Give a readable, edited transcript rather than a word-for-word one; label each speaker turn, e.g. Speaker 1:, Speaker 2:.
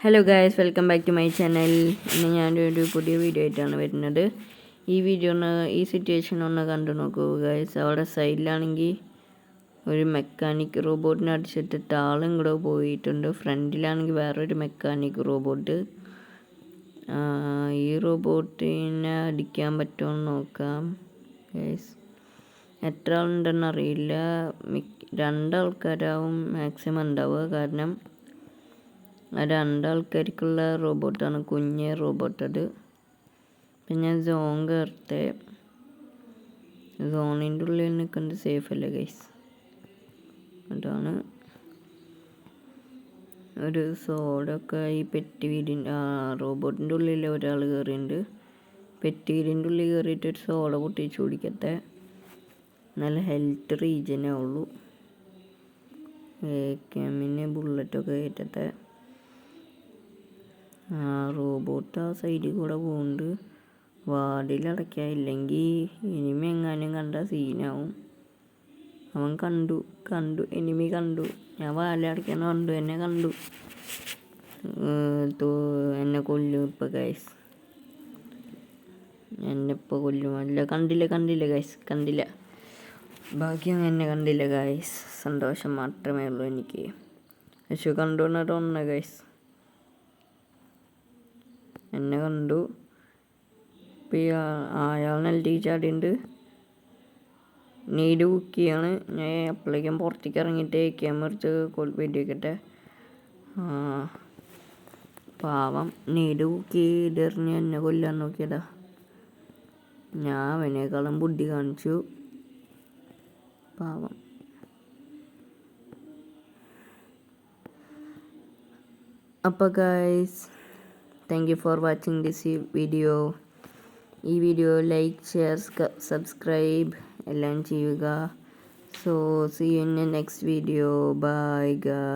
Speaker 1: Hello guys, welcome back to my channel. ഇന്ന് ഞാനൊരു പുതിയ വീഡിയോ ആയിട്ടാണ് വരുന്നത്. ഈ സിറ്റുവേഷൻ ഒന്ന് കണ്ടു നോക്കൂ ഗായ്സ്. അവിടെ സൈഡിലാണെങ്കിൽ ഒരു മെക്കാനിക് റോബോട്ടിനെ അടിച്ചിട്ടിട്ട് ആളും കൂടെ പോയിട്ടുണ്ട്. ഫ്രണ്ടിലാണെങ്കിൽ വേറൊരു മെക്കാനിക് റോബോട്ട്. ഈ റോബോട്ടിനെ അടിക്കാൻ പറ്റുമോ നോക്കാം ഗായ്സ്. എത്ര ആളുണ്ടെന്ന് അറിയില്ല. 2 ആൾക്കാരാവും മാക്സിമം ഉണ്ടാവുക. കാരണം ആ 2 ആൾക്കാർക്കുള്ള റോബോട്ടാണ്, കുഞ്ഞ് റോബോട്ട് അത്. പിന്നെ ഞാൻ സോൺ കയറത്തെ. സോണിൻ്റെ ഉള്ളിൽ നിൽക്കുന്നത് സേഫ് അല്ലേ ഗൈസ്. അതാണ് ഒരു സോഡൊക്കെ ഈ പെട്ടി വീടിൻ്റെ റോബോട്ടിൻ്റെ ഉള്ളിൽ ഒരാൾ കയറിയിട്ടുണ്ട്. പെട്ടി വീടിൻ്റെ ഉള്ളിൽ കയറിയിട്ട് ഒരു സോഡ പൊട്ടിച്ച് കുടിക്കത്തെ. നല്ല ഹെൽത്ത് റീജനേ ഉള്ളൂ. എമിന് ബുള്ളറ്റൊക്കെ കയറ്റത്തെ. റോബോട്ട് ആ സൈഡിൽ കൂടെ പോകുന്നുണ്ട്. വാതിലടയ്ക്കുക, ഇല്ലെങ്കിൽ എനിമി എങ്ങാനും കണ്ട സീനാവും. അവൻ കണ്ടു എനിമി കണ്ടു. ഞാൻ വാതിലടയ്ക്കാൻ കണ്ടു, എന്നെ കണ്ടു. എന്നെ കൊല്ലും ഇപ്പം ഗൈസ്. എന്നെ ഇപ്പോൾ കൊല്ലും. അല്ല, കണ്ടില്ല ഗൈസ്, കണ്ടില്ല. ഭാഗ്യം എന്നെ കണ്ടില്ല ഗൈസ്. സന്തോഷം മാത്രമേ ഉള്ളൂ എനിക്ക്. പക്ഷെ കണ്ടു തോന്നുന്നു ഗൈസ്. എന്നെ കണ്ടു. ഇപ്പം അയാൾ നെൽറ്റി ചാടിയുണ്ട്. നീഡ് കുക്കിയാണ്. ഞാൻ അപ്പോഴേക്കും പുറത്തേക്ക് ഇറങ്ങിയിട്ട് ക്യാമറച്ച് വെടിവെക്കട്ടെ. പാവം നീഡ് കുക്കി ചെയ്തെറിഞ്ഞ് എന്നെ കൊല്ലാൻ നോക്കിയതാ. ഞാൻ അവനേക്കാളും ബുദ്ധി കാണിച്ചു. പാവം. അപ്പോൾ guys, thank you for watching this video. ഈ വീഡിയോ ലൈക്ക്, ഷെയർ, സബ്സ്ക്രൈബ് എല്ലാം ചെയ്യുക. So see you in next video. Bye guys.